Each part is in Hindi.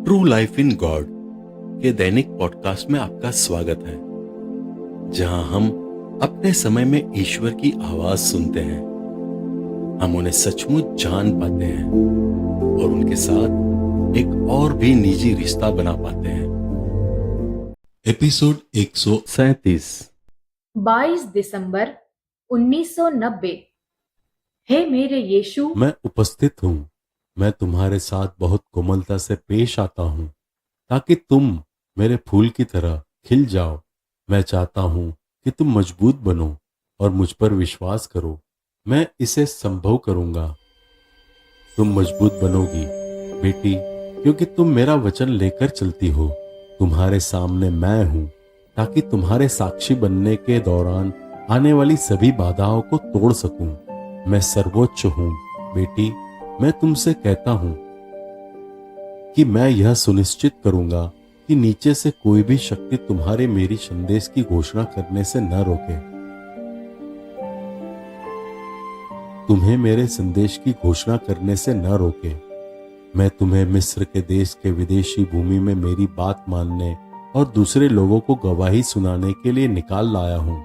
ट्रू लाइफ इन गॉड के दैनिक पॉडकास्ट में आपका स्वागत है, जहां हम अपने समय में ईश्वर की आवाज सुनते हैं। हम उन्हें सचमुच जान पाते हैं और उनके साथ एक और भी निजी रिश्ता बना पाते हैं। एपिसोड 137। 22 दिसंबर 1990। हे मेरे यीशु, मैं उपस्थित हूँ। मैं तुम्हारे साथ बहुत कोमलता से पेश आता हूँ ताकि तुम मेरे फूल की तरह खिल जाओ। मैं चाहता हूँ कि तुम मजबूत बनो और मुझ पर विश्वास करो। मैं इसे संभव करूँगा। तुम मजबूत बनोगी बेटी, क्योंकि तुम मेरा वचन लेकर चलती हो। तुम्हारे सामने मैं हूँ ताकि तुम्हारे साक्षी बनने के दौरान आने वाली सभी बाधाओं को तोड़ सकूं। मैं सर्वोच्च हूँ बेटी। मैं तुमसे कहता हूं कि मैं यह सुनिश्चित करूंगा कि नीचे से कोई भी शक्ति तुम्हारे मेरी संदेश की घोषणा करने से न रोके। तुम्हें मेरे संदेश की घोषणा करने से न रोके। मैं तुम्हें मिस्र के देश के विदेशी भूमि में मेरी बात मानने और दूसरे लोगों को गवाही सुनाने के लिए निकाल लाया हूं।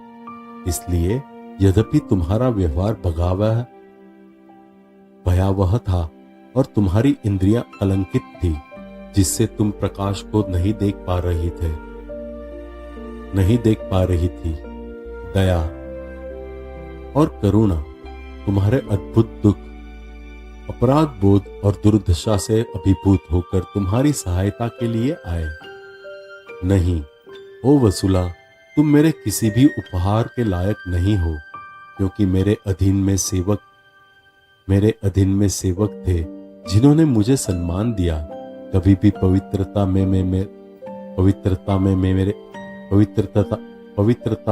इसलिए यद्यपि तुम्हारा व्यवहार भयावह था और तुम्हारी इंद्रियां कलंकित थी, जिससे तुम प्रकाश को नहीं देख पा रही थी, दया और करुणा तुम्हारे अद्भुत दुख, अपराध बोध और दुर्दशा से अभिभूत होकर तुम्हारी सहायता के लिए आए। नहीं, ओ वसूला, तुम मेरे किसी भी उपहार के लायक नहीं हो, क्योंकि मेरे अधीन में सेवक थे जिन्होंने मुझे सम्मान दिया। कभी भी पवित्रता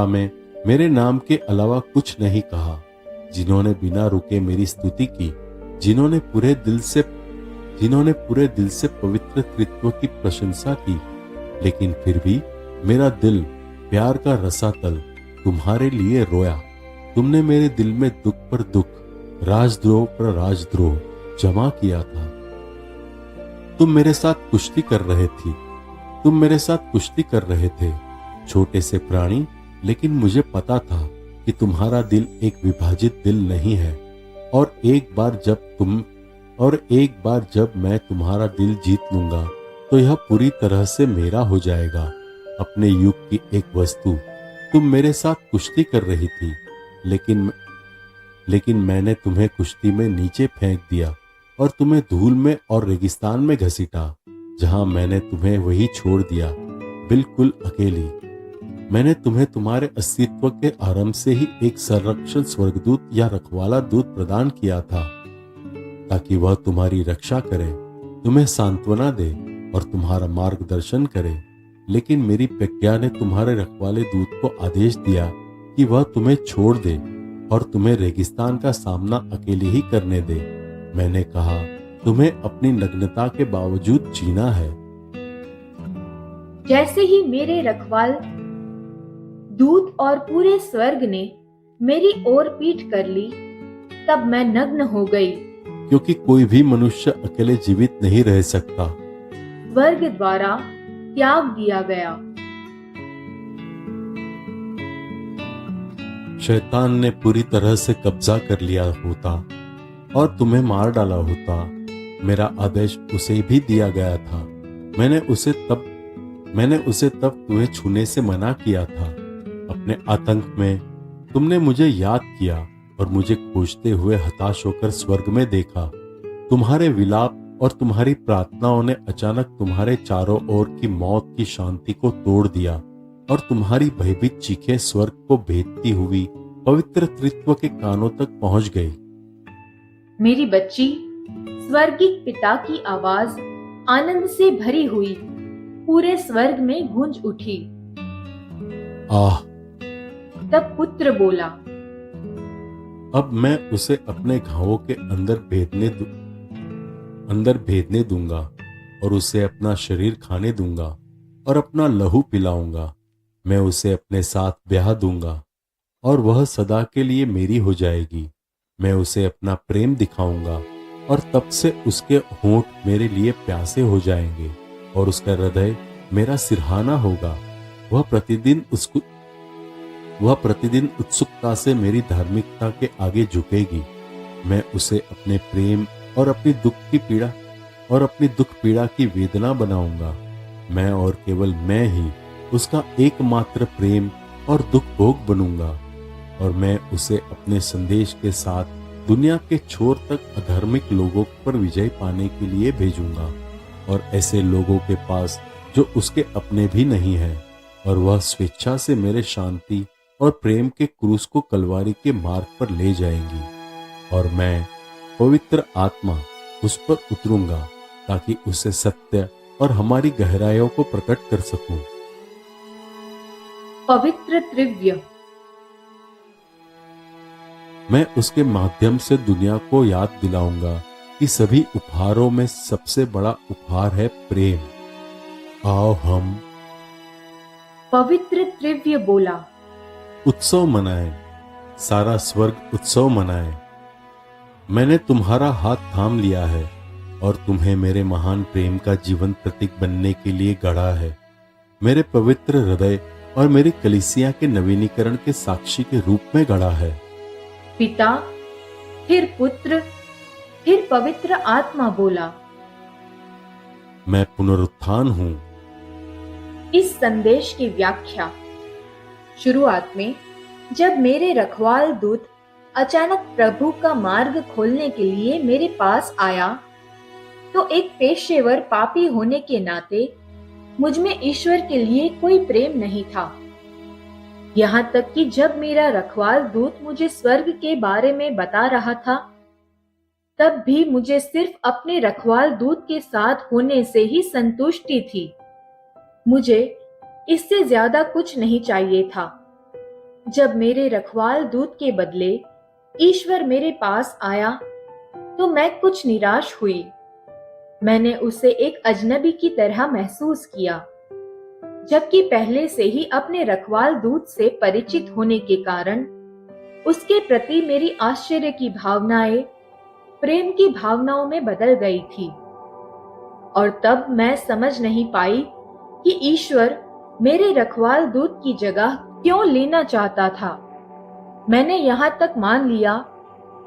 में मेरे नाम के अलावा कुछ नहीं कहा, जिन्होंने बिना रुके मेरी स्तुति की, जिन्होंने पूरे दिल से पवित्र कृत्य की प्रशंसा की। लेकिन फिर भी मेरा दिल, प्यार का रसातल, तुम्हारे लिए रोया। तुमने मेरे दिल में दुख पर दुख, राजद्रोह पर राजद्रोह जमा किया था। तुम मेरे साथ कुश्ती कर रहे थे, छोटे से प्राणी। लेकिन मुझे पता था कि तुम्हारा दिल एक विभाजित दिल नहीं है। और एक बार जब मैं तुम्हारा दिल जीत लूंगा तो यह पूरी तरह से मेरा हो जाएगा। अपने युग की एक वस्तु, तुम मेरे साथ कुश्ती कर रही थी, लेकिन मैंने तुम्हें कुश्ती में नीचे फेंक दिया और तुम्हें धूल में और रेगिस्तान में घसीटा, जहां मैंने तुम्हें वही छोड़ दिया, बिल्कुल अकेली। मैंने तुम्हें तुम्हारे अस्तित्व के आरंभ से ही एक संरक्षण स्वर्गदूत या रखवाला दूत प्रदान किया था, ताकि वह तुम्हारी रक्षा करे, तुम्हें सांत्वना दे और तुम्हारा मार्गदर्शन करे। लेकिन मेरी प्रज्ञा ने तुम्हारे रखवाले दूत को आदेश दिया कि वह तुम्हें छोड़ दे और तुम्हें रेगिस्तान का सामना अकेले ही करने दे। मैंने कहा, तुम्हें अपनी नग्नता के बावजूद जीना है। जैसे ही मेरे रखवाल दूत और पूरे स्वर्ग ने मेरी ओर पीठ कर ली, तब मैं नग्न हो गई, क्योंकि कोई भी मनुष्य अकेले जीवित नहीं रह सकता। स्वर्ग द्वारा त्याग दिया गया। शैतान ने पूरी तरह से कब्जा कर लिया होता और तुम्हें मार डाला होता। मेरा आदेश उसे भी दिया गया था। मैंने उसे तब तुम्हें छूने से मना किया था। अपने आतंक में तुमने मुझे याद किया और मुझे खोजते हुए हताश होकर स्वर्ग में देखा। तुम्हारे विलाप और तुम्हारी प्रार्थनाओं ने अचानक तुम्हारे चारों ओर की मौत की शांति को तोड़ दिया और तुम्हारी भयभीत चीखें स्वर्ग को भेदती हुई पवित्र त्रित्व के कानों तक पहुंच गई। मेरी बच्ची, स्वर्गीय पिता की आवाज आनंद से भरी हुई पूरे स्वर्ग में गूंज उठी। आह! तब पुत्र बोला, अब मैं उसे अपने घावों के अंदर भेदने दूंगा और उसे अपना शरीर खाने दूंगा और अपना लहू पिलाऊंगा। मैं उसे अपने साथ ब्याह दूंगा और वह सदा के लिए मेरी हो जाएगी। मैं उसे अपना प्रेम दिखाऊंगा और तब से उसके होंठ मेरे लिए प्यासे हो जाएंगे। और उसका हृदय मेरा सिरहाना होगा। वह प्रतिदिन उत्सुकता से मेरी धार्मिकता के आगे झुकेगी। मैं उसे अपने प्रेम और अपनी दुख पीड़ा की वेदना बनाऊंगा। मैं और केवल मैं ही उसका एकमात्र प्रेम और दुख भोग बनूंगा, और मैं उसे अपने संदेश के साथ दुनिया के छोर तक अधार्मिक लोगों पर विजय पाने के लिए भेजूंगा, और ऐसे लोगों के पास जो उसके अपने भी नहीं हैं, और वह स्वेच्छा से मेरे शांति और प्रेम के क्रूस को कलवारी के मार्ग पर ले जाएंगी, और मैं पवित्र आत्मा उस पर उतरूंगा ताकि उसे सत्य और हमारी गहराइयों को प्रकट कर सकूं। पवित्र त्रिव्य। मैं उसके माध्यम से दुनिया को याद दिलाऊंगा कि सभी उपहारों में सबसे बड़ा उपहार है प्रेम। आओ हम पवित्र त्रिव्य बोला। उत्सव मनाएं, सारा स्वर्ग उत्सव मनाए। मैंने तुम्हारा हाथ थाम लिया है और तुम्हें मेरे महान प्रेम का जीवन प्रतीक बनने के लिए गढ़ा है। मेरे पवित्र हृदय और मेरी कलीसिया के नवीनीकरण के साक्षी के रूप में गढ़ा है। पिता, फिर पुत्र, फिर पवित्र आत्मा बोला। मैं पुनरुत्थान हूं। इस संदेश की व्याख्या। शुरुआत में जब मेरे रखवाल दूत अचानक प्रभु का मार्ग खोलने के लिए मेरे पास आया, तो एक पेशेवर पापी होने के नाते मुझ में ईश्वर के लिए कोई प्रेम नहीं था। यहाँ तक कि जब मेरा रखवाल दूत मुझे स्वर्ग के बारे में बता रहा था, तब भी मुझे सिर्फ अपने रखवाल दूत के साथ होने से ही संतुष्टि थी। मुझे इससे ज्यादा कुछ नहीं चाहिए था। जब मेरे रखवाल दूत के बदले ईश्वर मेरे पास आया, तो मैं कुछ निराश हुई। मैंने उसे एक अजनबी की तरह महसूस किया, जबकि पहले से ही अपने रखवाल दूत से परिचित होने के कारण उसके प्रति मेरी आश्चर्य की भावनाएं प्रेम की भावनाओं में बदल गई थी। और तब मैं समझ नहीं पाई कि ईश्वर मेरे रखवाल दूत की जगह क्यों लेना चाहता था। मैंने यहाँ तक मान लिया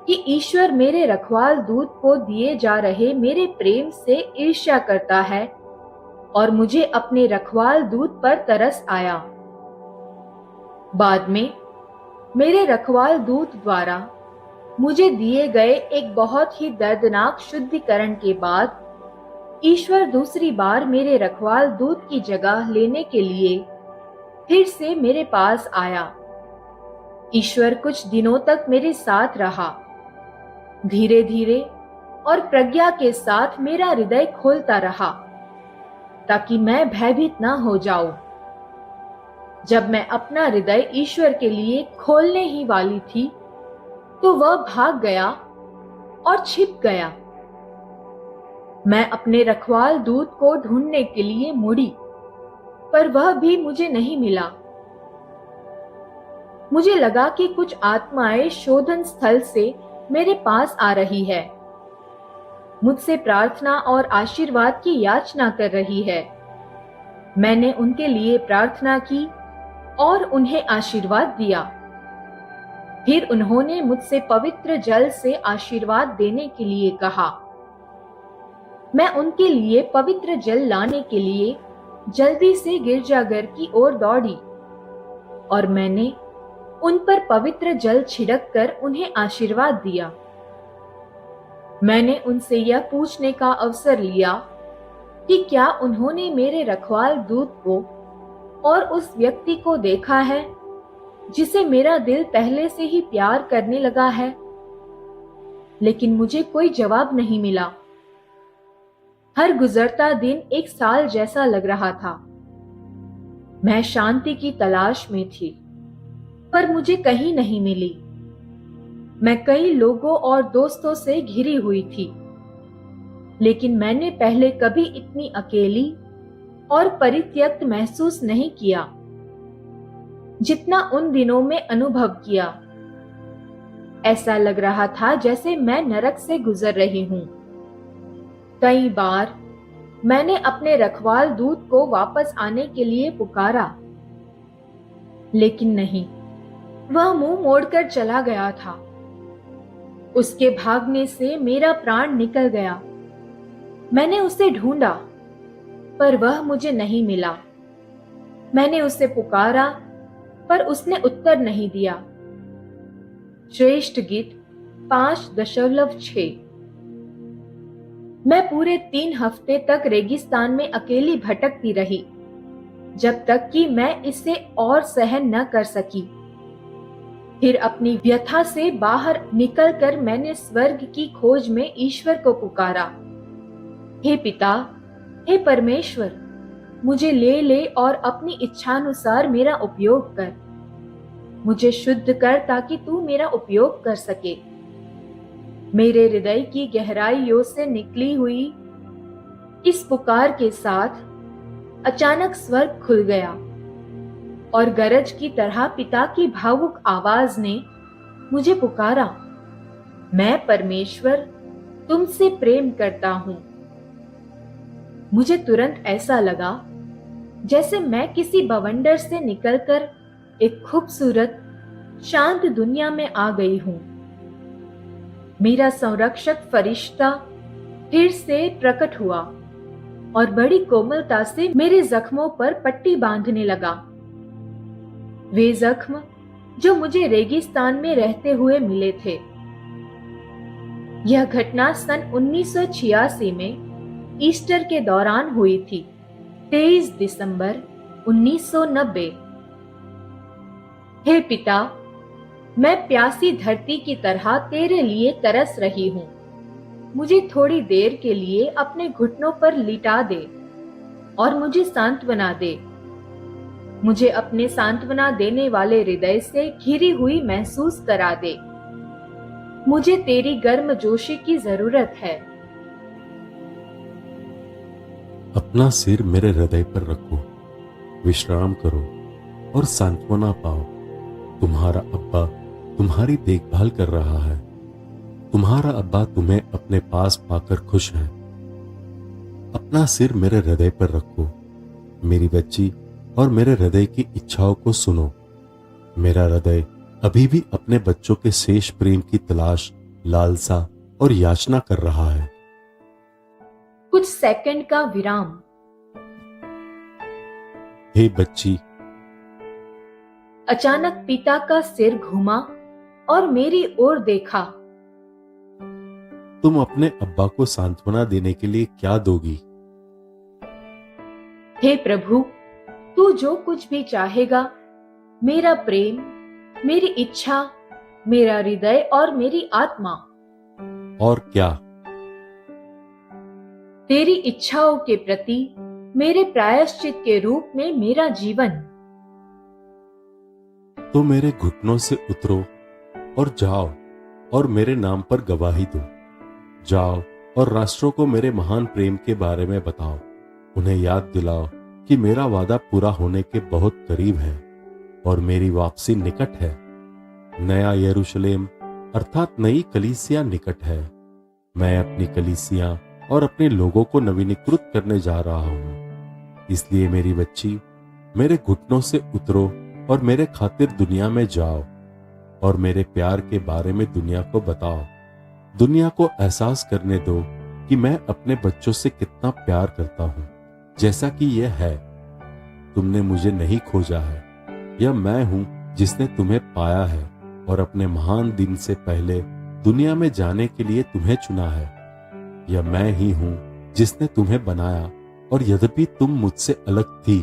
कि ईश्वर मेरे रखवाल दूत को दिए जा रहे मेरे प्रेम से ईर्ष्या करता है, और मुझे अपने रखवाल दूत पर तरस आया। बाद में मेरे रखवाल दूत द्वारा मुझे दिए गए एक बहुत ही दर्दनाक शुद्धिकरण के बाद ईश्वर दूसरी बार मेरे रखवाल दूत की जगह लेने के लिए फिर से मेरे पास आया। ईश्वर कुछ दिनों तक मेरे साथ रहा। धीरे धीरे और प्रज्ञा के साथ मेरा हृदय खोलता रहा, ताकि मैं भयभीत ना हो जाऊं। जब मैं अपना हृदय ईश्वर के लिए खोलने ही वाली थी, तो वह भाग गया और छिप गया। मैं अपने रखवाल दूत को ढूंढने के लिए मुड़ी, पर वह भी मुझे नहीं मिला। मुझे लगा कि कुछ आत्माएं शोधन स्थल से मेरे पास आ रही है, मुझसे प्रार्थना और आशीर्वाद की याचना कर रही है। मैंने उनके लिए प्रार्थना की और उन्हें आशीर्वाद दिया। फिर उन्होंने मुझसे पवित्र जल से आशीर्वाद देने के लिए कहा। मैं उनके लिए पवित्र जल लाने के लिए जल्दी से गिरजाघर की ओर दौड़ी, और मैंने उन पर पवित्र जल छिड़क कर उन्हें आशीर्वाद दिया। मैंने उनसे यह पूछने का अवसर लिया कि क्या उन्होंने मेरे रखवाल दूत को और उस व्यक्ति को देखा है जिसे मेरा दिल पहले से ही प्यार करने लगा है। लेकिन मुझे कोई जवाब नहीं मिला। हर गुजरता दिन एक साल जैसा लग रहा था। मैं शांति की तलाश में थी, पर मुझे कहीं नहीं मिली। मैं कई लोगों और दोस्तों से घिरी हुई थी, लेकिन मैंने पहले कभी इतनी अकेली और परित्यक्त महसूस नहीं किया जितना उन दिनों में अनुभव किया। ऐसा लग रहा था जैसे मैं नरक से गुजर रही हूं। कई बार मैंने अपने रखवाल दूत को वापस आने के लिए पुकारा, लेकिन नहीं, वह मुंह मोड़कर चला गया था। उसके भागने से मेरा प्राण निकल गया। मैंने उसे ढूंढा, पर वह मुझे नहीं मिला। मैंने उसे पुकारा, पर उसने उत्तर नहीं दिया। श्रेष्ठ गीत 5.6। मैं पूरे 3 हफ्ते तक रेगिस्तान में अकेली भटकती रही, जब तक कि मैं इसे और सहन न कर सकी। फिर अपनी व्यथा से बाहर निकलकर मैंने स्वर्ग की खोज में ईश्वर को पुकारा, हे पिता, हे परमेश्वर, मुझे ले ले और अपनी इच्छानुसार मेरा उपयोग कर। मुझे शुद्ध कर ताकि तू मेरा उपयोग कर सके। मेरे हृदय की गहराइयों से निकली हुई इस पुकार के साथ अचानक स्वर्ग खुल गया और गरज की तरह पिता की भावुक आवाज ने मुझे पुकारा, मैं परमेश्वर तुमसे प्रेम करता हूं। मुझे तुरंत ऐसा लगा जैसे मैं किसी बवंडर से निकलकर एक खूबसूरत शांत दुनिया में आ गई हूं। मेरा संरक्षक फरिश्ता फिर से प्रकट हुआ और बड़ी कोमलता से मेरे जख्मों पर पट्टी बांधने लगा। वे जख्म जो मुझे रेगिस्तान में रहते हुए मिले थे। यह घटना सन 1986 में ईस्टर के दौरान हुई थी, 23 दिसंबर 1990। हे पिता, मैं प्यासी धरती की तरह तेरे लिए तरस रही हूं। मुझे थोड़ी देर के लिए अपने घुटनों पर लिटा दे और मुझे सांत्वना दे। मुझे अपने सांत्वना देने वाले हृदय से घिरी हुई महसूस करा दे। मुझे तेरी गर्मजोशी की जरूरत है। अपना सिर मेरे हृदय पर रखो, विश्राम करो और सांत्वना पाओ। तुम्हारा अब्बा तुम्हारी देखभाल कर रहा है। तुम्हारा अब्बा तुम्हें अपने पास पाकर खुश है। अपना सिर मेरे हृदय पर रखो, मेरी बच्ची, और मेरे हृदय की इच्छाओं को सुनो। मेरा हृदय अभी भी अपने बच्चों के शेष प्रेम की तलाश, लालसा और याचना कर रहा है। कुछ सेकंड का विराम। हे बच्ची, अचानक पिता का सिर घुमा और मेरी ओर देखा। तुम अपने अब्बा को सांत्वना देने के लिए क्या दोगी? हे प्रभु, तू जो कुछ भी चाहेगा, मेरा प्रेम, मेरी इच्छा, मेरा हृदय और मेरी आत्मा। और क्या? तेरी इच्छाओं के प्रति मेरे प्रायश्चित के रूप में मेरा जीवन। तो मेरे घुटनों से उतरो और जाओ और मेरे नाम पर गवाही दो। जाओ और राष्ट्रों को मेरे महान प्रेम के बारे में बताओ। उन्हें याद दिलाओ कि मेरा वादा पूरा होने के बहुत करीब है और मेरी वापसी निकट है। नया यरूशलेम अर्थात नई कलीसिया निकट है। मैं अपनी कलीसिया और अपने लोगों को नवीनीकृत करने जा रहा हूं। इसलिए मेरी बच्ची, मेरे घुटनों से उतरो और मेरे खातिर दुनिया में जाओ और मेरे प्यार के बारे में दुनिया को बताओ। दुनिया को एहसास करने दो कि मैं अपने बच्चों से कितना प्यार करता हूं, जैसा कि यह है। तुमने मुझे नहीं खोजा है, यह मैं हूं जिसने तुम्हें पाया है और अपने महान दिन से पहले दुनिया में जाने के लिए तुम्हें चुना है। यह मैं ही हूं जिसने तुम्हें बनाया और यद्यपि तुम मुझसे अलग थी,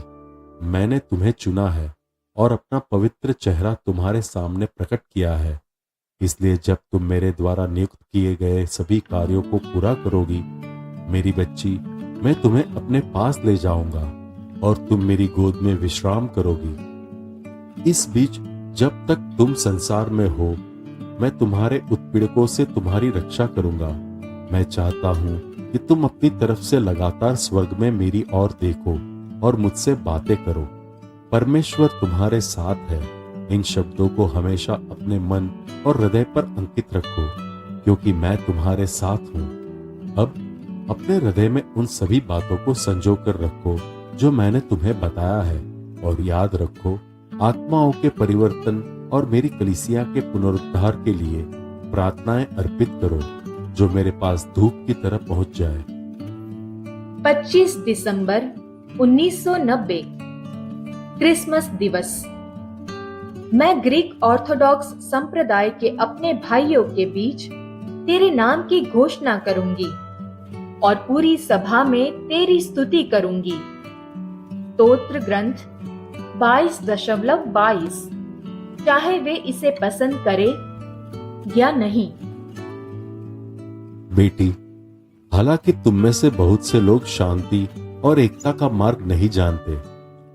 मैंने तुम्हें चुना है और अपना पवित्र चेहरा तुम्हारे सामने प्रकट किया है। इसलिए जब तुम मेरे द्वारा नियुक्त किए गए सभी कार्यों को पूरा करोगी, मेरी बच्ची, मैं तुम्हें अपने पास ले जाऊंगा और तुम मेरी गोद में विश्राम करोगी। इस बीच जब तक तुम संसार में हो, मैं तुम्हारे उत्पीड़कों से तुम्हारी रक्षा करूंगा। मैं चाहता हूं कि तुम अपनी तरफ से लगातार स्वर्ग में मेरी ओर देखो और मुझसे बातें करो। परमेश्वर तुम्हारे साथ है। इन शब्दों को हमेशा अपने मन और हृदय पर अंकित रखो, क्योंकि मैं तुम्हारे साथ हूं। अब अपने हृदय में उन सभी बातों को संजो कर रखो जो मैंने तुम्हें बताया है, और याद रखो, आत्माओं के परिवर्तन और मेरी कलीसिया के पुनरुद्धार के लिए प्रार्थनाएं अर्पित करो, जो मेरे पास धूप की तरह पहुंच जाए। 25 दिसंबर 1990 क्रिसमस दिवस। मैं ग्रीक ऑर्थोडॉक्स संप्रदाय के अपने भाइयों के बीच तेरे नाम की घोषणा करूंगी और पूरी सभा में तेरी स्तुति करूंगी। स्तोत्र ग्रंथ 22.22, चाहे वे इसे पसंद करे या नहीं। बेटी, हालांकि तुम में से बहुत से लोग शांति और एकता का मार्ग नहीं जानते,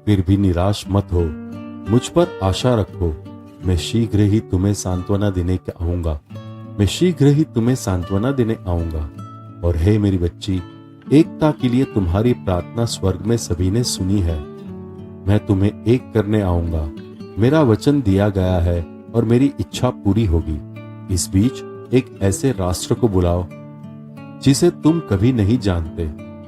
फिर भी निराश मत हो। मुझ पर आशा रखो। मैं शीघ्र ही तुम्हें सांत्वना देने आऊंगा। मैं शीघ्र ही तुम्हें सांत्वना देने आऊंगा। और हे मेरी बच्ची, एकता के लिए तुम्हारी प्रार्थना स्वर्ग में सभी ने सुनी है। मैं तुम्हें एक करने आऊंगा। मेरा वचन दिया गया है और मेरी इच्छा पूरी होगी। इस बीच एक ऐसे राष्ट्र को बुलाओ जिसे तुम कभी नहीं जानते,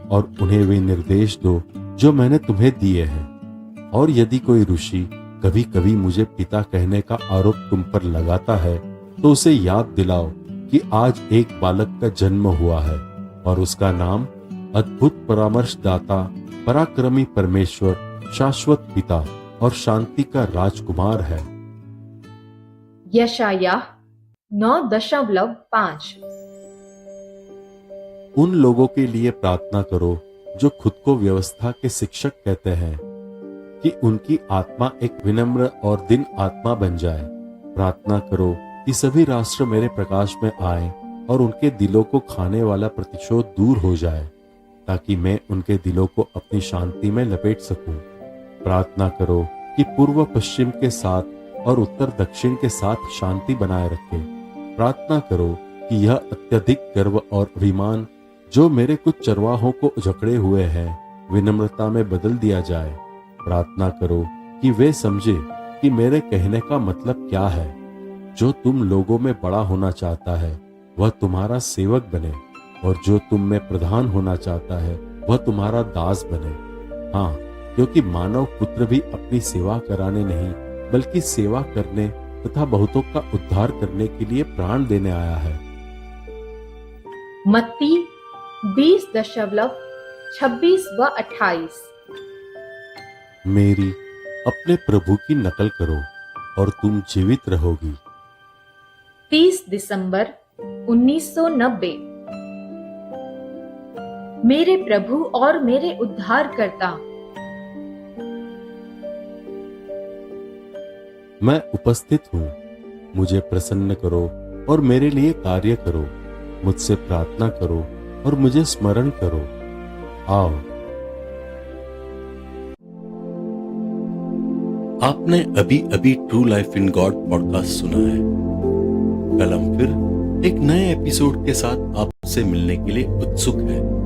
और उन्हें वे निर्देश दो जो मैंने तुम्हें दिए हैं। और यदि कोई ऋषि कभी कभी मुझे पिता कहने का आरोप तुम पर लगाता है, तो उसे याद दिलाओ कि आज एक बालक का जन्म हुआ है, और उसका नाम अद्भुत परामर्शदाता, पराक्रमी परमेश्वर, शाश्वत पिता और शांति का राजकुमार है। यशायाह 9.5। उन लोगों के लिए प्रार्थना करो जो खुद को व्यवस्था के शिक्षक कहते हैं, कि उनकी आत्मा एक विनम्र और दिन आत्मा बन जाए। प्रार्थना करो कि सभी राष्ट्र मेरे प्रकाश में आए और उनके दिलों को खाने वाला प्रतिशोध दूर हो जाए, ताकि मैं उनके दिलों को अपनी शांति में लपेट सकूं। प्रार्थना करो कि पूर्व पश्चिम के साथ और उत्तर दक्षिण के साथ शांति बनाए रखे। प्रार्थना करो कि यह अत्यधिक गर्व और अभिमान जो मेरे कुछ चरवाहों को जकड़े हुए हैं, विनम्रता में बदल दिया जाए। प्रार्थना करो कि वे समझे कि मेरे कहने का मतलब क्या है। जो तुम लोगों में बड़ा होना चाहता है वह तुम्हारा सेवक बने, और जो तुम में प्रधान होना चाहता है वह तुम्हारा दास बने। हाँ, क्योंकि मानव पुत्र भी अपनी सेवा कराने नहीं, बल्कि सेवा करने तथा बहुतों का उद्धार करने के लिए प्राण देने आया है। मत्ती 20.26 व 28। मेरी अपने प्रभु की नकल करो और तुम जीवित रहोगी। 30 दिसंबर 1990। मेरे प्रभु और मेरे उद्धारकर्ता, मैं उपस्थित हूँ। मुझे प्रसन्न करो और मेरे लिए कार्य करो। मुझसे प्रार्थना करो और मुझे स्मरण करो। आओ। आपने अभी अभी true life in God podcast सुना है। कल हम फिर एक नए एपिसोड के साथ आपसे मिलने के लिए उत्सुक हैं।